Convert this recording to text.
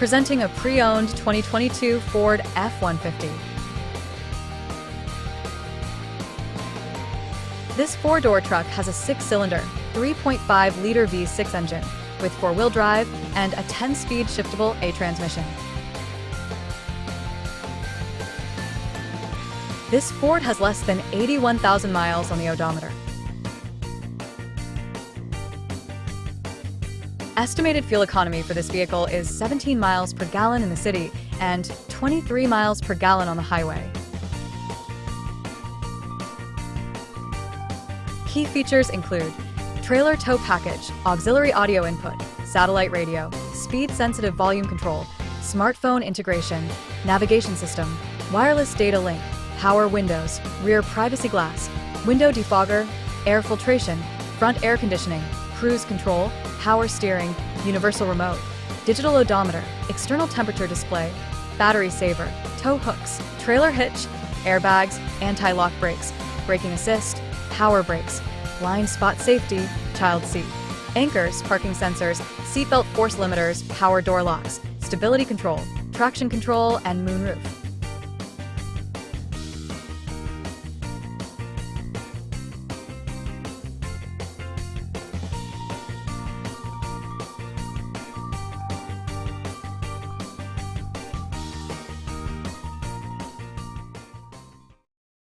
Presenting a pre-owned 2022 Ford F-150. This four-door truck has a six-cylinder, 3.5-liter V6 engine with four-wheel drive and a 10-speed shiftable A transmission. This Ford has less than 81,000 miles on the odometer. Estimated fuel economy for this vehicle is 17 miles per gallon in the city and 23 miles per gallon on the highway. Key features include trailer tow package, auxiliary audio input, satellite radio, speed-sensitive volume control, smartphone integration, navigation system, wireless data link, power windows, rear privacy glass, window defogger, air filtration, front air conditioning, cruise control, power steering, universal remote, digital odometer, external temperature display, battery saver, tow hooks, trailer hitch, airbags, anti-lock brakes, braking assist, power brakes, blind spot safety, child seat, anchors, parking sensors, seatbelt force limiters, power door locks, stability control, traction control, and moonroof.